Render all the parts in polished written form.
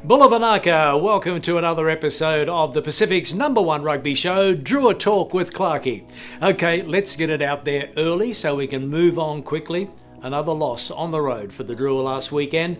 Bulavanaka, welcome to another episode of the Pacific's #1 rugby show, Drua Talk with Clarkie. Okay, let's get it out there early so we can move on quickly. Another loss on the road for the Drua last weekend.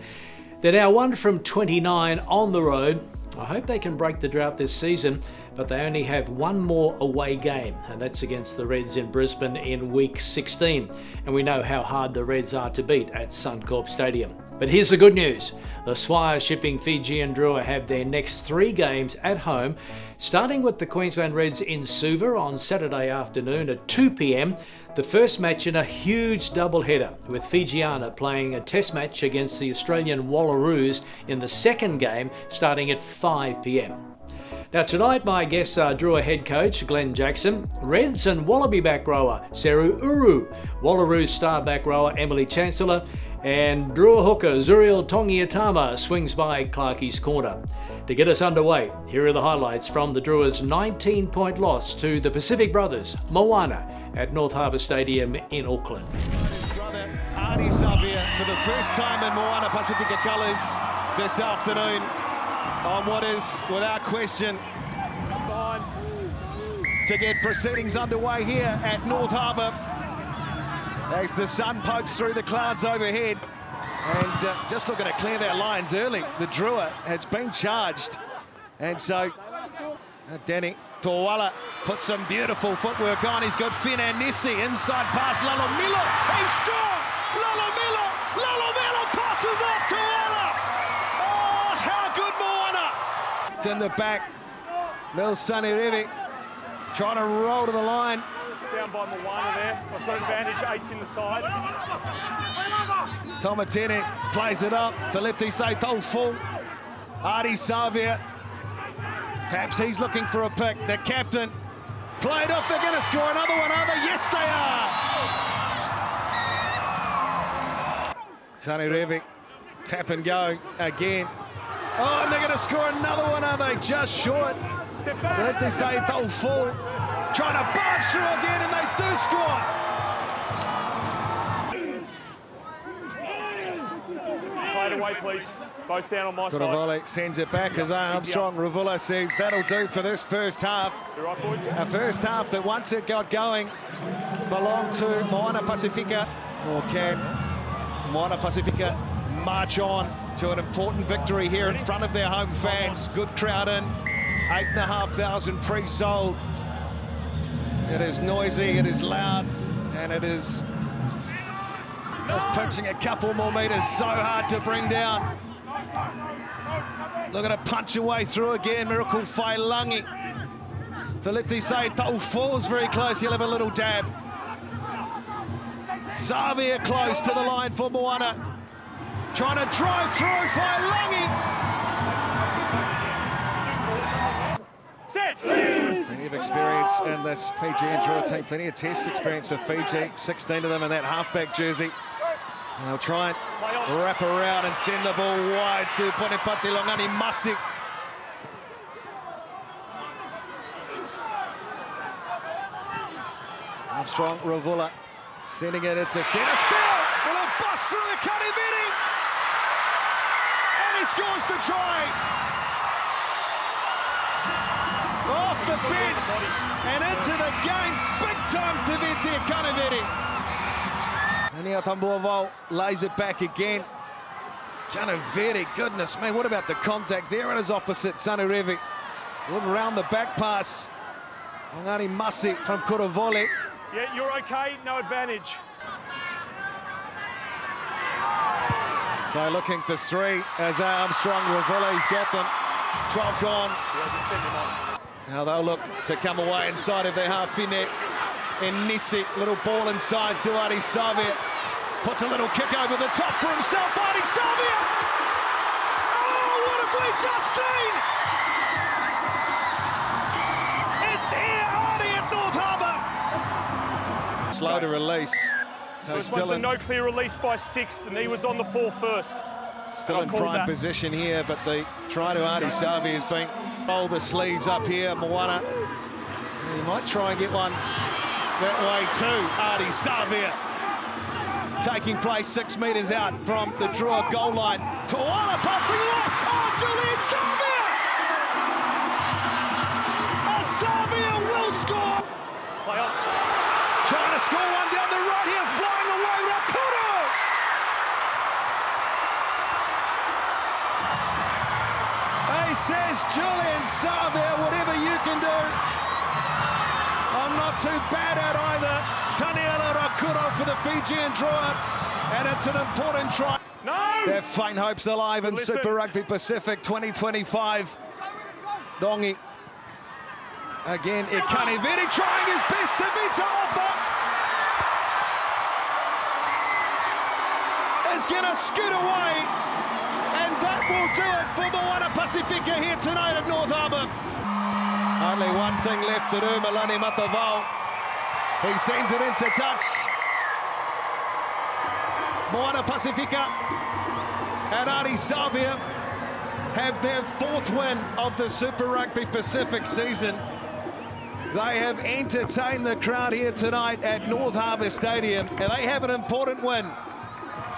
They're now 1 from 29 on the road. I hope they can break the drought this season, but they only have one more away game, and that's against the Reds in Brisbane in week 16. And we know how hard the Reds are to beat at Suncorp Stadium. But here's the good news. The Swire-shipping Fijian Drua have their next 3 games at home, starting with the Queensland Reds in Suva on Saturday afternoon at 2 p.m. The first match in a huge doubleheader, with Fijiana playing a test match against the Australian Walaroos in the second game starting at 5 p.m. Now tonight my guests are Drua head coach Glen Jackson, Reds and Wallaby back rower Seru Uru, Walaroos star back rower Emily Chancellor, and Drua hooker Zuriel Togiatama swings by Clarkie's corner. To get us underway, here are the highlights from the Drua's 19-point loss to the Pacific Brothers, Moana, at North Harbour Stadium in Auckland. Brother Adi Savia for the first time in Moana Pacifica colours this afternoon on what is, without question, to get proceedings underway here at North Harbour as the sun pokes through the clouds overhead. And just looking to clear their lines early. The Drua has been charged. And so Danny Tawala puts some beautiful footwork on. He's got Finanisi inside pass. Lalomilo, he's strong. Lalomilo passes off Tawala. Oh, how good Moana. It's in the back. Lil Sunny Revi trying to roll to the line. Down by Moana there. I've got advantage, 8's in the side. Tomatene plays it up. Felipe Saito full. Adi Savia. Perhaps he's looking for a pick. The captain played off. They're going to score another one, are they? Yes, they are. Sunny Revi, tap and go again. Oh, and they're going to score another one, are they? Just short. Felipe Saito full. Trying to barge through again, and they do score. Play it away, please. Both down on my side. Kuravole sends it back as Armstrong. Ravula says that'll do for this first half. You're right, boys. A first half that once it got going belonged to Moana Pacifica. Or can Moana Pacifica march on to an important victory here in front of their home fans? Good crowd in, 8,500 pre-sold. It is noisy, it is loud, and it is just punching a couple more metres, so hard to bring down. Looking to punch away through again, Miracle Failangi. Felipe Saito falls very close, he'll have a little dab. Savia close to the line for Moana. Trying to drive through, Failangi. Plenty of experience in this Fijian Drua team, plenty of test experience for Fiji, 16 of them in that halfback jersey. And they'll try and wrap around and send the ball wide to Ponepati Longani Masi. Armstrong Ravula sending it into centre field. Will it bust through the Kaniviri? And he scores the try. Off the bench and into the game, big time to Viti Kaniviri. And now Tambuavol lays it back again. Kaniviri, goodness me, what about the contact there on his opposite, Sunny Revi. Look around the back pass. Longani Masi from Kuravole. Yeah, you're okay, no advantage. So looking for 3 as Armstrong Ravula's got them. 12 gone. Yeah, just send him on. Now they'll look to come away inside of their half net. And Nisi, little ball inside to Adi Savia. Puts a little kick over the top for himself, Adi Savia! Oh, what have we just seen? It's here, Adi at North Harbour. Slow to release. So still in no clear release by 6th, and he was on the 4 first. Still in prime position here, but the try to Adi Savia has been roll the sleeves up here, Moana. He might try and get one that way too, Adi Savia. Taking place 6 metres out from the Drua goal line. Tawala passing along. Oh, Julian right here, flying away, Rakuro! He says, Julian Savia, whatever you can do, I'm not too bad at either. Daniela Rakuro for the Fijian Drua, and it's an important try. No! Their faint hopes alive in Listen. Super Rugby Pacific 2025. Dongi. Again, Ikani Veri trying his best to beat offer. Is gonna scoot away, and that will do it for Moana Pacifica here tonight at North Harbour. Only one thing left to do, Malani Matavao. He sends it into touch. Moana Pacifica and Ari Savia have their 4th win of the Super Rugby Pacific season. They have entertained the crowd here tonight at North Harbour Stadium, and they have an important win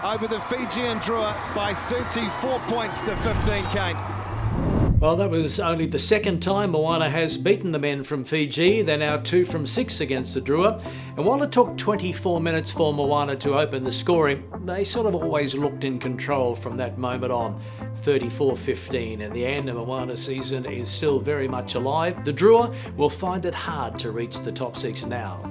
over the Fijian Drua by 34 points to 15, Kane. Well, that was only the second time Moana has beaten the men from Fiji. They're now 2 from 6 against the Drua. And while it took 24 minutes for Moana to open the scoring, they sort of always looked in control from that moment on. 34-15, and the end of Moana's season is still very much alive. The Drua will find it hard to reach the top 6 now.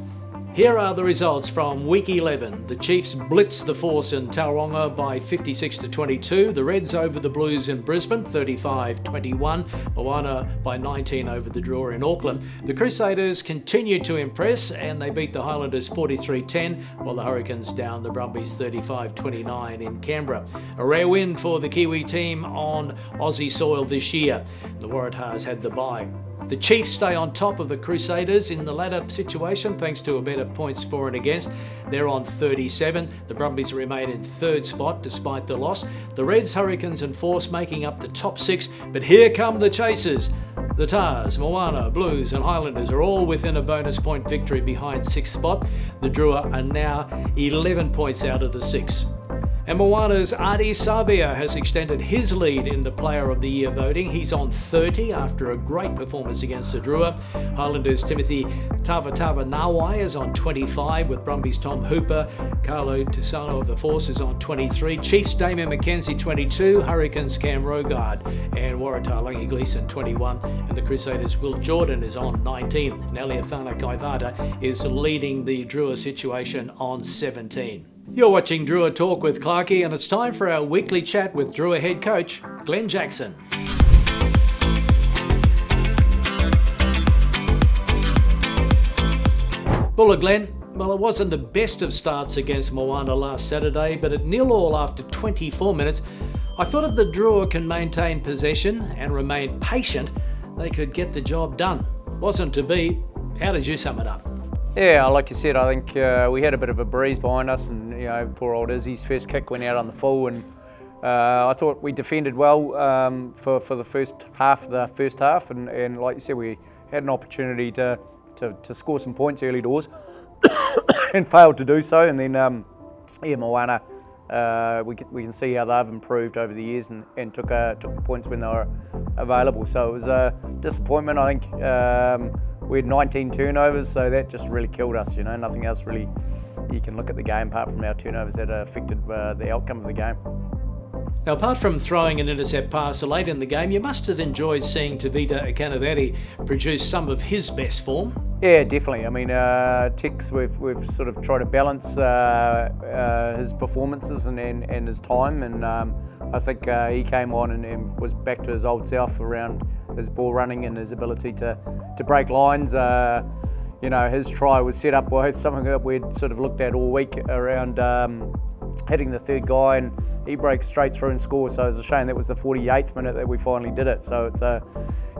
Here are the results from Week 11. The Chiefs blitzed the Force in Tauranga by 56-22. The Reds over the Blues in Brisbane, 35-21. Moana by 19 over the Drua in Auckland. The Crusaders continued to impress, and they beat the Highlanders 43-10, while the Hurricanes downed the Brumbies 35-29 in Canberra. A rare win for the Kiwi team on Aussie soil this year. The Waratahs had the bye. The Chiefs stay on top of the Crusaders in the latter situation thanks to a better points for and against. They're on 37. The Brumbies remain in 3rd spot despite the loss. The Reds, Hurricanes and Force making up the top 6. But here come the chasers. The Tars, Moana, Blues and Highlanders are all within a bonus point victory behind 6th spot. The Drua are now 11 points out of the 6. And Moana's Adi Savia has extended his lead in the Player of the Year voting. He's on 30 after a great performance against the Drua. Highlanders' Timothy Tavatava Nawai is on 25, with Brumbies' Tom Hooper. Carlo Tisano of the Force is on 23. Chiefs' Damien McKenzie 22. Hurricanes' Cam Rogard and Waratah Langi Gleeson 21. And the Crusaders' Will Jordan is on 19. And Eliathana Kaivata is leading the Drua situation on 17. You're watching Drua Talk with Clarkie, and it's time for our weekly chat with Drua head coach, Glen Jackson. Bulla Glen, well, it wasn't the best of starts against Moana last Saturday, but at 0-0 after 24 minutes, I thought if the Drua can maintain possession and remain patient, they could get the job done. Wasn't to be. How did you sum it up? Yeah, like you said, I think we had a bit of a breeze behind us, and poor old Izzy's first kick went out on the full, and I thought we defended well for the first half and like you said, we had an opportunity to score some points early doors and failed to do so. And then Moana, we can see how they've improved over the years and took the points when they were available. So it was a disappointment. I think we had 19 turnovers, so that just really killed us. Nothing else really you can look at the game apart from our turnovers that affected the outcome of the game. Now, apart from throwing an intercept pass late in the game, you must have enjoyed seeing Tavita Akanaveri produce some of his best form. Yeah, definitely. I mean, Tex, we've sort of tried to balance his performances and his time, and I think he came on and was back to his old self around his ball running and his ability to break lines. His try was set up with something that we'd sort of looked at all week around hitting the third guy, and he breaks straight through and scores. So it's a shame that was the 48th minute that we finally did it. So it's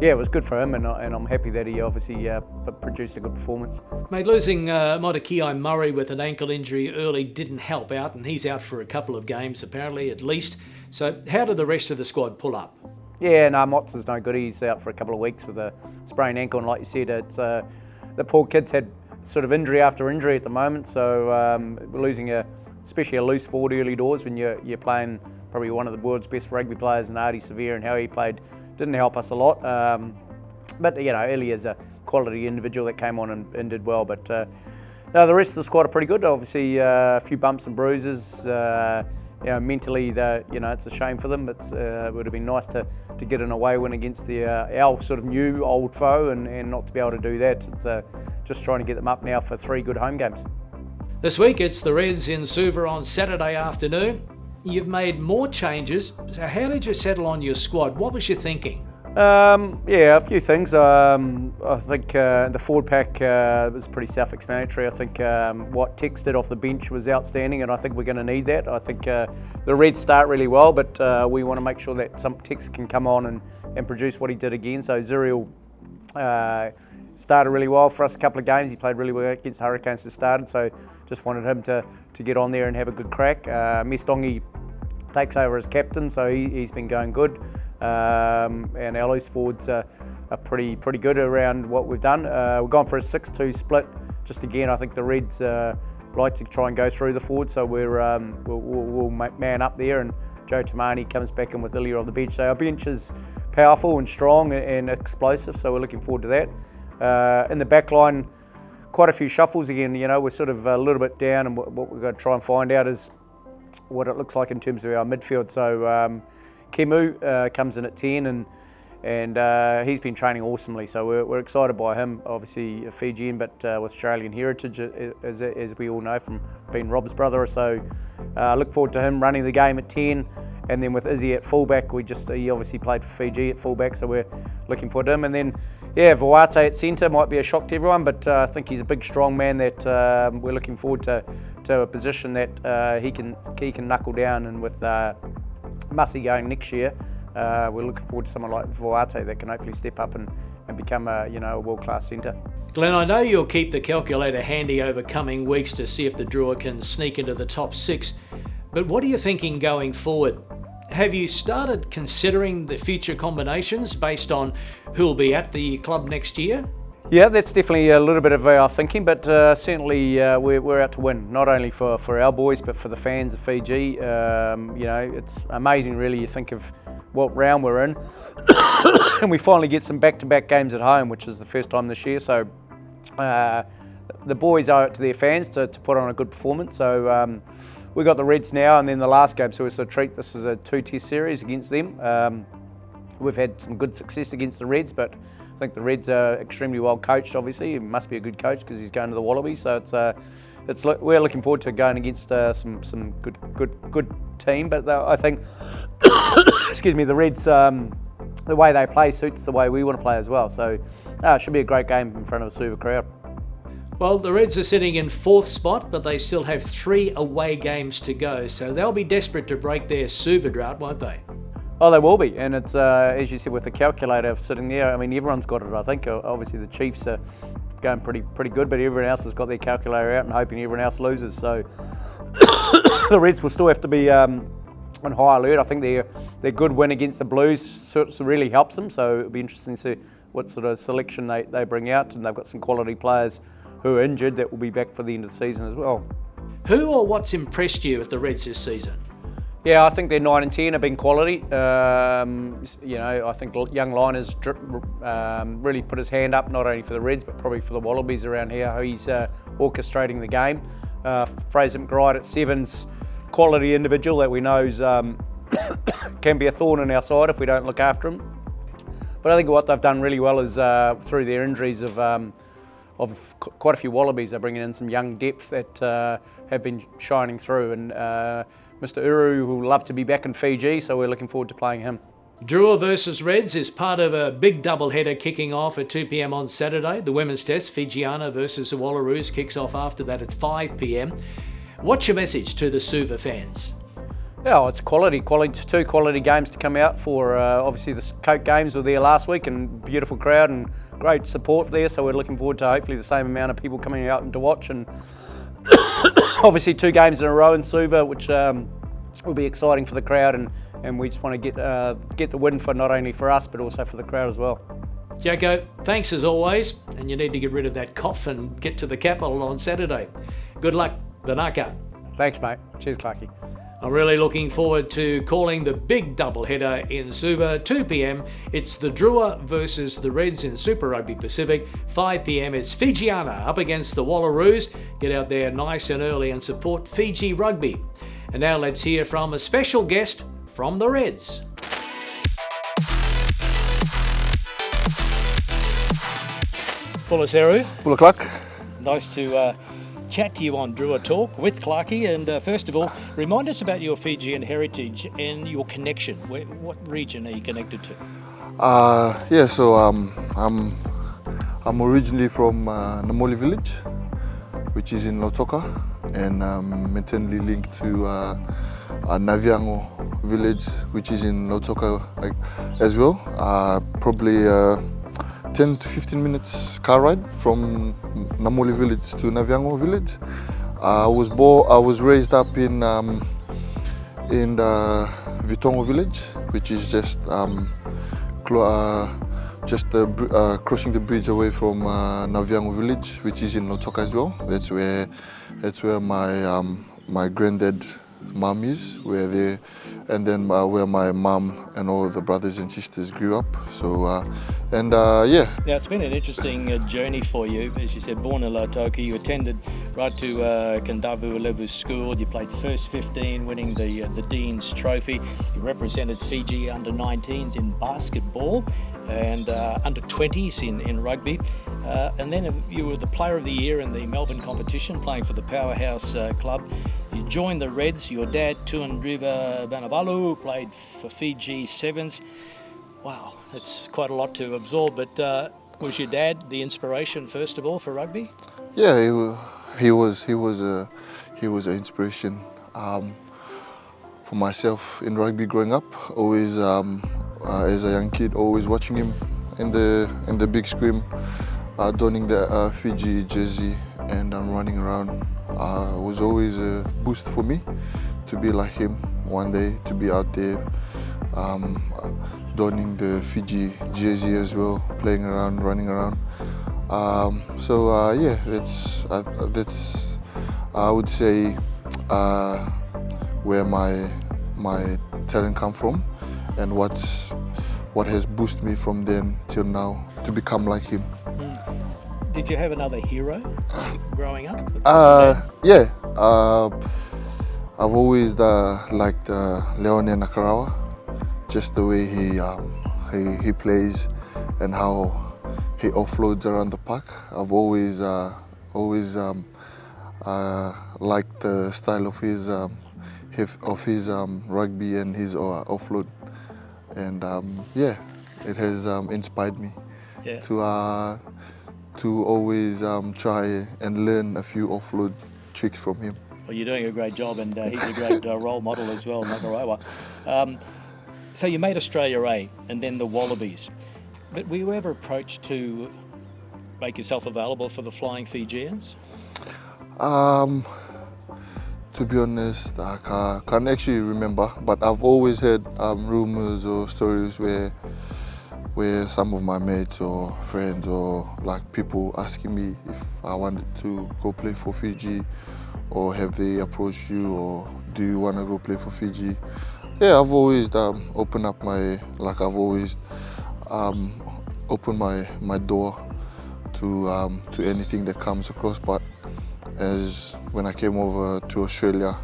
it was good for him, and I'm happy that he obviously produced a good performance. Mate, losing Motakiai Murray with an ankle injury early didn't help out, and he's out for a couple of games apparently at least. So how did the rest of the squad pull up? Yeah, no, Motts is no good. He's out for a couple of weeks with a sprained ankle, and like you said, it's the poor kid's had sort of injury after injury at the moment. So we're losing especially a loose forward early doors when you're playing probably one of the world's best rugby players, and Artie Severe, and how he played didn't help us a lot. But Eli is a quality individual that came on and did well. But No, the rest of the squad are pretty good. Obviously, a few bumps and bruises. Mentally, it's a shame for them. It would have been nice to get an away win against our sort of new old foe, and not to be able to do that. It's just trying to get them up now for 3 good home games. This week it's the Reds in Suva on Saturday afternoon. You've made more changes. So how did you settle on your squad? What was your thinking? A few things. I think the forward pack was pretty self-explanatory. I think what Tex did off the bench was outstanding, and I think we're going to need that. I think the Reds start really well, but we want to make sure that some Tex can come on and produce what he did again. So Zuriel started really well for us a couple of games. He played really well against Hurricanes to start, so just wanted him to get on there and have a good crack. Mestongi takes over as captain, so he's been going good. And our loose forwards are pretty good around what we've done. We've gone for a 6-2 split. Just again, I think the Reds like to try and go through the forward, so we'll man up there, and Joe Tamani comes back in with Ilya on the bench. So our bench is powerful and strong and explosive, so we're looking forward to that. In the back line, quite a few shuffles again. We're sort of a little bit down, and what we're going to try and find out is what it looks like in terms of our midfield. So Kemu comes in at 10, and he's been training awesomely, so we're excited by him. Obviously a Fijian, but with Australian heritage, as we all know from being Rob's brother. So look forward to him running the game at 10, and then with Izzy at fullback, he obviously played for Fiji at fullback, so we're looking forward to him. And then Voate at centre might be a shock to everyone, but I think he's a big, strong man that we're looking forward to a position that he can knuckle down. And with Mussy going next year, we're looking forward to someone like Voate that can hopefully step up and become a world-class centre. Glenn, I know you'll keep the calculator handy over coming weeks to see if the Drua can sneak into the top 6, but what are you thinking going forward? Have you started considering the future combinations based on who'll be at the club next year? Yeah, that's definitely a little bit of our thinking, but certainly we're out to win, not only for our boys, but for the fans of Fiji. It's amazing, really. You think of what round we're in, and we finally get some back-to-back games at home, which is the first time this year. So the boys owe it to their fans to put on a good performance. So we've got the Reds now, and then the last game, so it's a treat. This is a 2-test series against them. We've had some good success against the Reds, but I think the Reds are extremely well coached. Obviously, he must be a good coach because he's going to the Wallabies. So we're looking forward to going against some good team. But I think, excuse me, the Reds, the way they play suits the way we want to play as well. So it should be a great game in front of a Suva crowd. Well, the Reds are sitting in 4th spot, but they still have 3 away games to go. So they'll be desperate to break their Suva drought, won't they? Oh, they will be, and it's as you said, with the calculator sitting there. I mean, everyone's got it. I think obviously the Chiefs are going pretty good, but everyone else has got their calculator out and hoping everyone else loses. So the Reds will still have to be on high alert. I think their good win against the Blues sort of really helps them. So it'll be interesting to see what sort of selection they bring out, and they've got some quality players who are injured that will be back for the end of the season as well. Who or what's impressed you at the Reds this season? Yeah, I think their 9 and 10 have been quality. I think young Liners really put his hand up, not only for the Reds, but probably for the Wallabies around here, how he's orchestrating the game. Fraser McBride at 7's quality individual that we know can be a thorn in our side if we don't look after him. But I think what they've done really well is through their injuries of quite a few Wallabies, they're bringing in some young depth that have been shining through. And Mr. Uru will love to be back in Fiji, so we're looking forward to playing him. Drua versus Reds is part of a big doubleheader kicking off at 2 p.m. on Saturday. The women's test, Fijiana versus the Walaroos, kicks off after that at 5 p.m. What's your message to the Suva fans? Yeah, it's quality, 2 quality games to come out for. Obviously the Coke games were there last week, and beautiful crowd and great support there, so we're looking forward to hopefully the same amount of people coming out and to watch. And obviously 2 games in a row in Suva, which will be exciting for the crowd, and we just want to get the win for not only for us but also for the crowd as well. Jacko, thanks as always, and you need to get rid of that cough and get to the capital on Saturday. Good luck, Banaka. Thanks, mate. Cheers, Clarkie. I'm really looking forward to calling the big doubleheader in Suva, 2 p.m. It's the Drua versus the Reds in Super Rugby Pacific. 5 p.m. it's Fijiana up against the Walaroos. Get out there nice and early and support Fiji Rugby. And now let's hear from a special guest from the Reds. Bula Seru. Bula Clark. Nice to chat to you on Drua Talk with Clarkie. And first of all, remind us about your Fijian heritage and your connection. What region are you connected to? I'm originally from Namoli village, which is in Lautoka, and I'm internally linked to Naviango village, which is in Lautoka as well. Probably 10 to 15 minutes car ride from Namoli village to Naviango village. I was raised up in the Vitongo village, which is just crossing the bridge away from Naviango village, which is in Lautoka as well. That's where my granddad mom is, and then where my mom and all the brothers and sisters grew up. So Now it's been an interesting journey for you. As you said, born in Lautoka, you attended right to Kandavu Levu School. You played first 15, winning the Dean's Trophy. You represented Fiji under-19s in basketball and under-20s in rugby. And then you were the Player of the Year in the Melbourne competition, playing for the Powerhouse Club. You joined the Reds. Your dad, Tuan Riva Banabalu, played for Fiji Sevens. Wow, that's quite a lot to absorb. But was your dad the inspiration, first of all, for rugby? Yeah, he was an inspiration for myself in rugby growing up. Always, as a young kid, always watching him in the big screen, donning the Fiji jersey and running around. Was always a boost for me to be like him one day, to be out there donning the Fiji jersey as well, playing around, running around. That's I would say where my talent come from, and what has boosted me from then till now to become like him. Did you have another hero growing up? I've always liked Leone Nakarawa, just the way he plays and how he offloads around the park. I've always liked the style of his rugby and his offload, and it has inspired me to always try and learn a few offload tricks from him. Well, you're doing a great job, and he's a great role model as well, Nakarawa. So you made Australia A and then the Wallabies. But were you ever approached to make yourself available for the Flying Fijians? To be honest, I can't actually remember, but I've always heard rumours or stories where some of my mates or friends or people asking me if I wanted to go play for Fiji, or have they approached you, or do you want to go play for Fiji? Yeah, I've always opened up opened my door to anything that comes across. But as when I came over to Australia,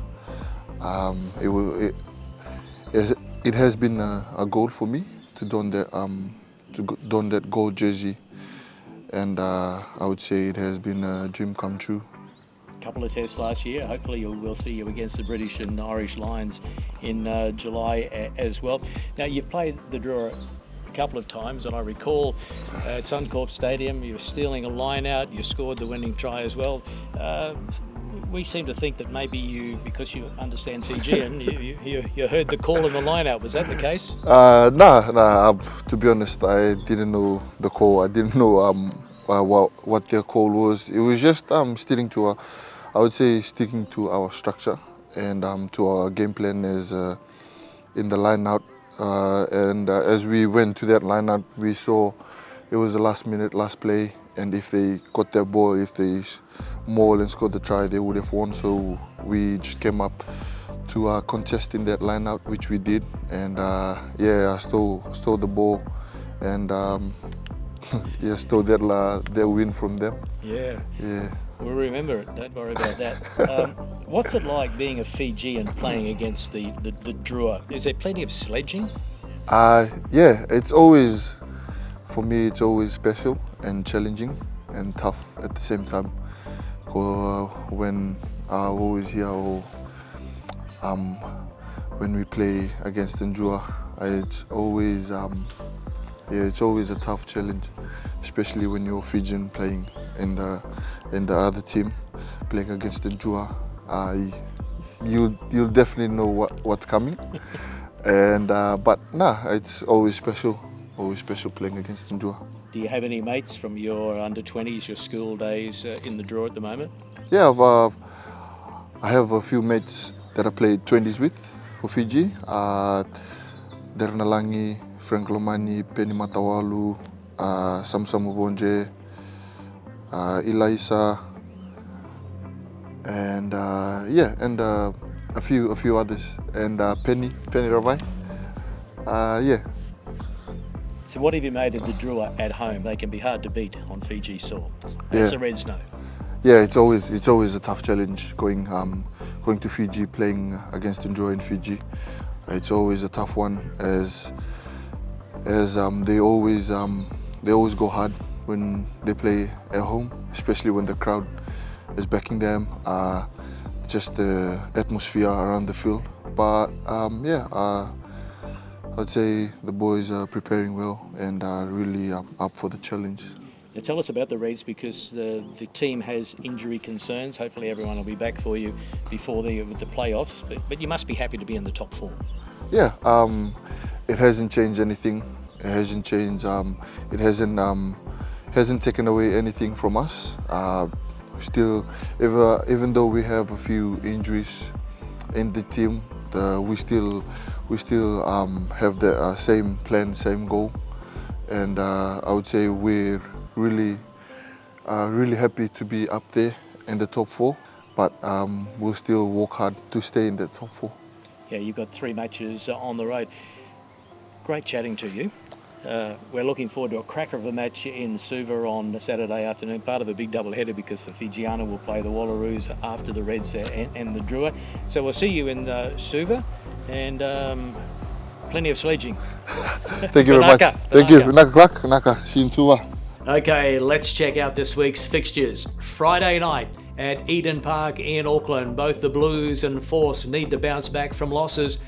it has been a goal for me to don that gold jersey, and I would say it has been a dream come true. Couple of tests last year. Hopefully we'll see you against the British and Irish Lions in July as well. Now, you've played the Drua a couple of times, and I recall at Suncorp Stadium you were stealing a line out, you scored the winning try as well. We seem to think that maybe because you understand Fijian, you heard the call in the line out. Was that the case? No. To be honest, I didn't know the call. I didn't know what their call was. It was just sticking to our structure and to our game plan as in the line out. And as we went to that line out, we saw it was the last play, and if they got their ball, if they mauled and scored the try, they would have won. So we just came up to contest in that line-out, which we did, and I stole the ball, and stole their win from them. Yeah. Yeah. We'll remember it, don't worry about that. What's it like being a Fijian playing against the Drua? Is there plenty of sledging? It's always, for me, it's always special and challenging and tough at the same time. When I always hear, when we play against the Drua, it's always a tough challenge, especially when you're Fijian playing in the other team, playing against the Drua. You'll definitely know what's coming, and it's always special playing against the Drua. Do you have any mates from your under-20s, your school days in the Drua at the moment? Yeah, I have a few mates that I played 20s with for Fiji. Dernalangi, Frank Lomani, Penny Matawalu, Samsam Ubonje, Ilaisa, and a few others, and Penny Rabai. So what have you made of the Drua at home? They can be hard to beat on Fiji soil, Yeah. as the Reds know. Yeah, it's always a tough challenge going to Fiji, playing against the Drua in Fiji. It's always a tough one, as they always go hard when they play at home, especially when the crowd is backing them. Just the atmosphere around the field. But I'd say the boys are preparing well and are really up for the challenge. Now tell us about the Reds, because the team has injury concerns. Hopefully everyone will be back for you before the playoffs, but you must be happy to be in the top four. Yeah, it hasn't changed anything. It hasn't changed. It hasn't taken away anything from us. Still, even though we have a few injuries in the team, we still have the same plan, same goal, and I would say we're really happy to be up there in the top four, but we'll still work hard to stay in the top four. Yeah, you've got 3 matches on the road. Great chatting to you. We're looking forward to a cracker of a match in Suva on Saturday afternoon, part of a big doubleheader, because the Fijiana will play the Walaroos after the Reds and the Drua. So we'll see you in Suva, and plenty of sledging. Thank you very much. Thank you. Naka Clark, Naka, see you in Suva. Okay, let's check out this week's fixtures. Friday night at Eden Park in Auckland, both the Blues and Force need to bounce back from losses.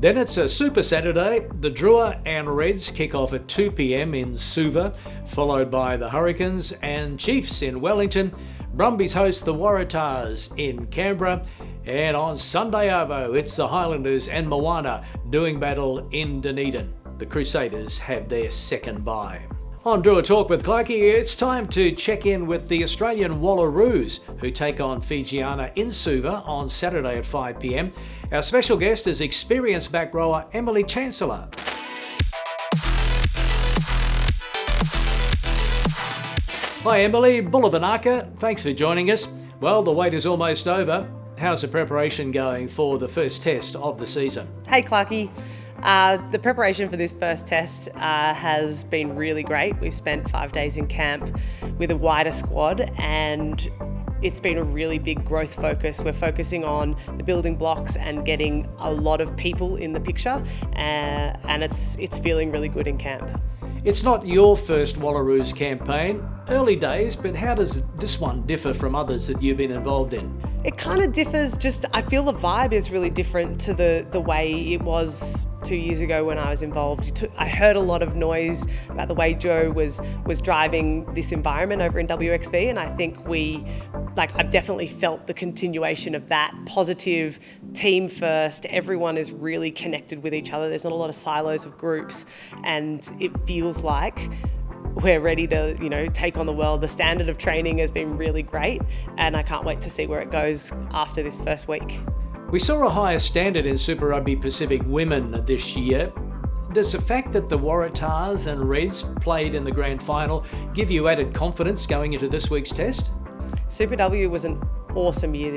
Then it's a Super Saturday. The Drua and Reds kick off at 2 p.m. in Suva, followed by the Hurricanes and Chiefs in Wellington. Brumbies host the Waratahs in Canberra. And on Sunday arvo, it's the Highlanders and Moana doing battle in Dunedin. The Crusaders have their second bye. On Drua Talk with Clarkie, it's time to check in with the Australian Walaroos, who take on Fijiana in Suva on Saturday at 5 p.m. Our special guest is experienced backrower Emily Chancellor. Hi Emily, Bulavanaka, thanks for joining us. Well, the wait is almost over. How's the preparation going for the first test of the season? Hey Clarkie. The preparation for this first test has been really great. We've spent 5 days in camp with a wider squad, and it's been a really big growth focus. We're focusing on the building blocks and getting a lot of people in the picture, and it's feeling really good in camp. It's not your first Walaroos campaign. Early days, but how does this one differ from others that you've been involved in? It kind of differs, just I feel the vibe is really different to the way it was 2 years ago when I was involved. I heard a lot of noise about the way Joe was driving this environment over in WXV, and I think I've definitely felt the continuation of that positive team first. Everyone is really connected with each other. There's not a lot of silos of groups, and it feels like we're ready to, take on the world. The standard of training has been really great, and I can't wait to see where it goes after this first week. We saw a higher standard in Super Rugby Pacific women this year. Does the fact that the Waratahs and Reds played in the grand final give you added confidence going into this week's test? Super W was an awesome year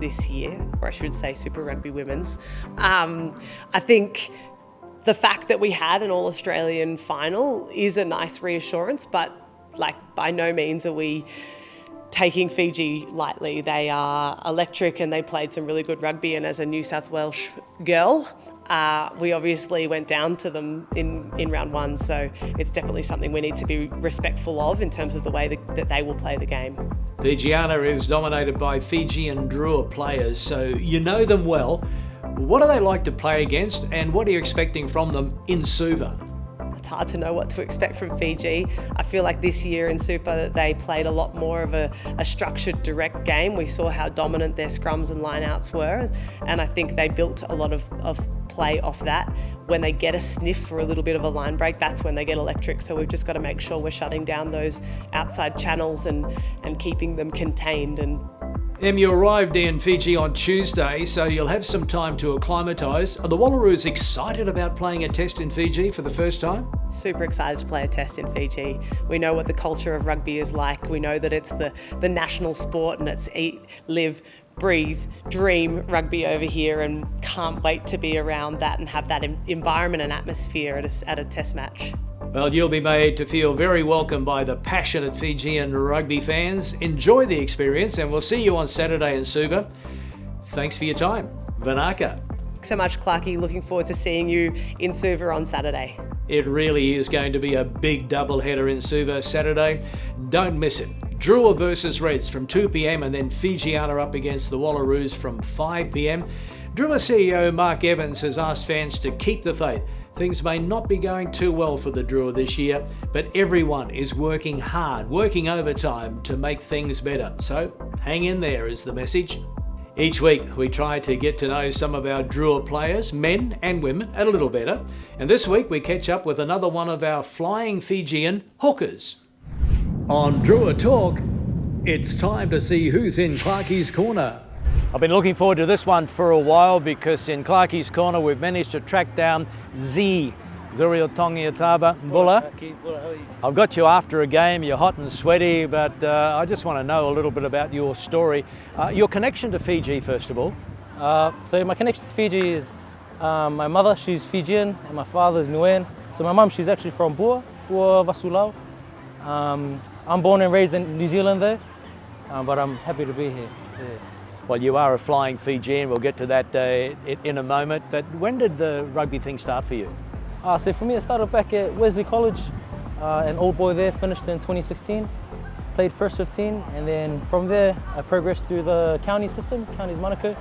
this year, or I should say Super Rugby Women's. I think the fact that we had an All-Australian final is a nice reassurance, but like by no means are we taking Fiji lightly. They are electric and they played some really good rugby, and as a New South Wales girl, we obviously went down to them in round one, so it's definitely something we need to be respectful of in terms of the way that they will play the game. Fijiana is dominated by Fijian Drua players, so you know them well. What do they like to play against, and what are you expecting from them in Suva? It's hard to know what to expect from Fiji. I feel like this year in Super they played a lot more of a structured, direct game. We saw how dominant their scrums and lineouts were, and I think they built a lot of play off that. When they get a sniff for a little bit of a line break, that's when they get electric. So we've just got to make sure we're shutting down those outside channels and keeping them contained. And Em, you arrived in Fiji on Tuesday, so you'll have some time to acclimatise. Are the Walaroos excited about playing a test in Fiji for the first time? super excited to play a test in Fiji. We know what the culture of rugby is like. We know that it's the national sport, and it's eat, live, breathe, dream rugby over here, and can't wait to be around that and have that environment and atmosphere at a test match. Well, you'll be made to feel very welcome by the passionate Fijian rugby fans. Enjoy the experience, and we'll see you on Saturday in Suva. Thanks for your time. Vanaka. Thanks so much, Clarkie. Looking forward to seeing you in Suva on Saturday. It really is going to be a big doubleheader in Suva Saturday. Don't miss it. Drua versus Reds from 2 p.m, and then Fijiana up against the Walaroos from 5 p.m. Drua CEO Mark Evans has asked fans to keep the faith. Things may not be going too well for the Drua this year, but everyone is working hard, working overtime to make things better. So hang in there is the message. Each week we try to get to know some of our Drua players, men and women, a little better. And this week we catch up with another one of our flying Fijian hookers. On Drua Talk, it's time to see who's in Clarkie's corner. I've been looking forward to this one for a while because in Clarkie's corner we've managed to track down Zuriel Togitama. Bulla. I've got you after a game, you're hot and sweaty, but I just want to know a little bit about your story. Your connection to Fiji, first of all. So my connection to Fiji is my mother, she's Fijian, and my father's Niuean. So my mum, she's actually from Bua Vasulau. I'm born and raised in New Zealand though, but I'm happy to be here. Yeah. Well, you are a flying Fijian, we'll get to that in a moment, but when did the rugby thing start for you? So for me, it started back at Wesley College, an old boy there, finished in 2016, played first 15, and then from there I progressed through the county system, counties Monaco,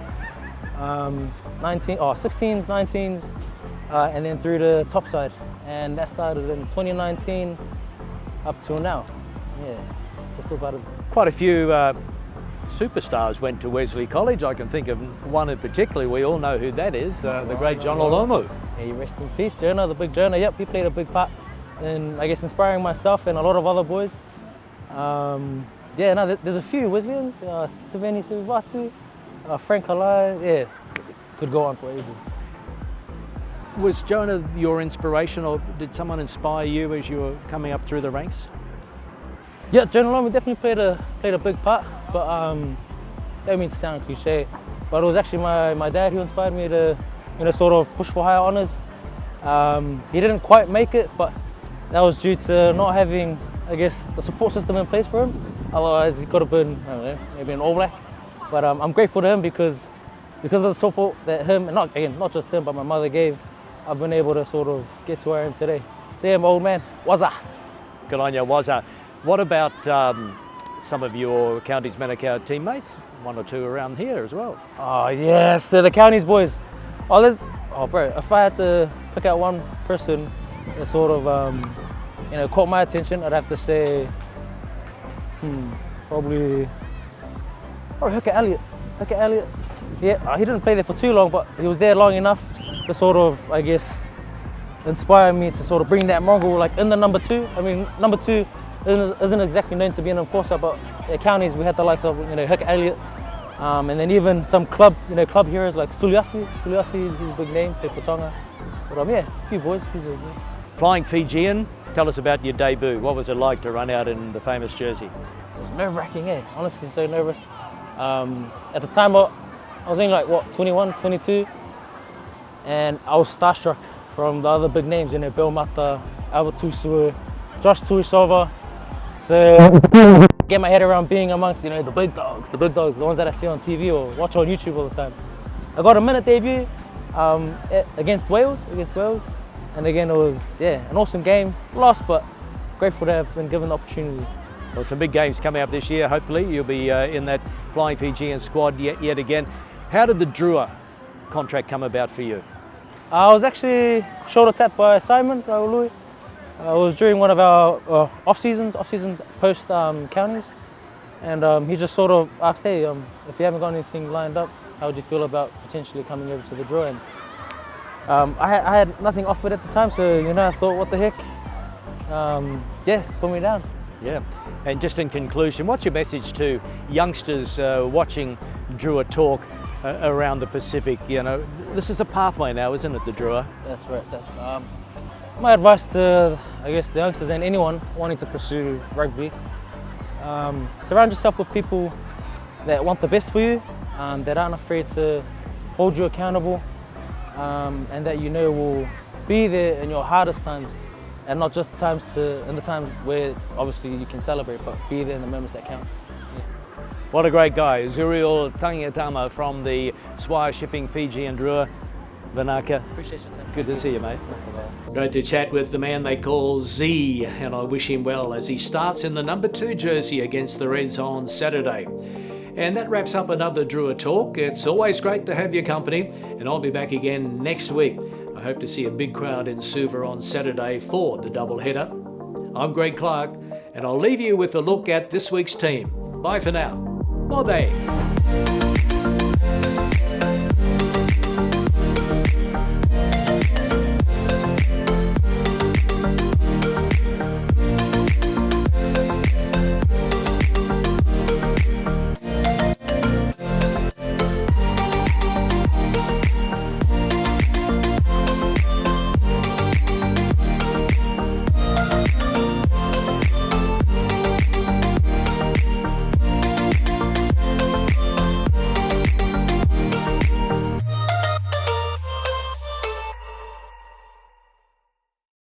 16s, 19s, and then through the top side, and that started in 2019 up till now. Yeah, just about it. Quite a few superstars went to Wesley College. I can think of one in particular. We all know who that is, the great John Olomu. Yeah, you rest in peace, Jonah, the big Jonah. Yep, he played a big part in, I guess, inspiring myself and a lot of other boys. There's a few Wesleyans, Steveni Sivatu, Frank Alai. Yeah, could go on for ages. Was Jonah your inspiration, or did someone inspire you as you were coming up through the ranks? Yeah, Jonah Olomu definitely played a big part, but don't mean to sound cliche, but it was actually my dad who inspired me to, sort of push for higher honours. He didn't quite make it, but that was due to not having, I guess, the support system in place for him. Otherwise, he could have been, I don't know, maybe an All Black. But I'm grateful to him because of the support that him, and not just him, but my mother gave, I've been able to sort of get to where I am today. So yeah, my old man, Waza. Good on you, Waza. What about some of your Counties Manukau teammates? One or two around here as well. Oh yes, so the Counties boys. If I had to pick out one person that sort of caught my attention, I'd have to say probably Hooker Elliott. Yeah, he didn't play there for too long, but he was there long enough to sort of, I guess, inspire me to sort of bring that mongrel like in the number two. I mean, number two isn't exactly known to be an enforcer, but at Counties we had the likes of Hooker Elliott, and then even some club heroes like Suliasi. Suliasi, he's a big name, played for Tonga. But a few boys. Yeah. Flying Fijian, tell us about your debut. What was it like to run out in the famous jersey? It was nerve-wracking, honestly, so nervous. At the time, I was only like, what, 21, 22? And I was starstruck from the other big names, you know, Bill Mata, Albert Tusua, Josh Tuisova. So get my head around being amongst, you know, the big dogs, the ones that I see on TV or watch on YouTube all the time. I got a minute debut against Wales, and again it was, an awesome game. Lost, but grateful to have been given the opportunity. Well, some big games coming up this year. Hopefully you'll be in that Flying Fijian squad yet again. How did the Drua contract come about for you? I was actually shoulder tapped by Simon Raului. It was during one of our off seasons post counties, and he just sort of asked, hey, if you haven't got anything lined up, how would you feel about potentially coming over to the Drua? And I had nothing offered at the time, so you know, I thought, what the heck? Put me down. Yeah, and just in conclusion, what's your message to youngsters watching Drua Talk around the Pacific? You know, this is a pathway now, isn't it, the Drua? That's right. My advice to, I guess, the youngsters and anyone wanting to pursue rugby, surround yourself with people that want the best for you, that aren't afraid to hold you accountable, and that you know will be there in your hardest times, and not just in the times where obviously you can celebrate, but be there in the moments that count. What a great guy, Zuriel Togiatama from the Swire Shipping Fijian Drua. Vanaka. Appreciate your time. Good to see you, mate. Great to chat with the man they call Z, and I wish him well as he starts in the number 2 jersey against the Reds on Saturday. And that wraps up another Drua Talk. It's always great to have your company, and I'll be back again next week. I hope to see a big crowd in Suva on Saturday for the doubleheader. I'm Greg Clark, and I'll leave you with a look at this week's team. Bye for now. Mode.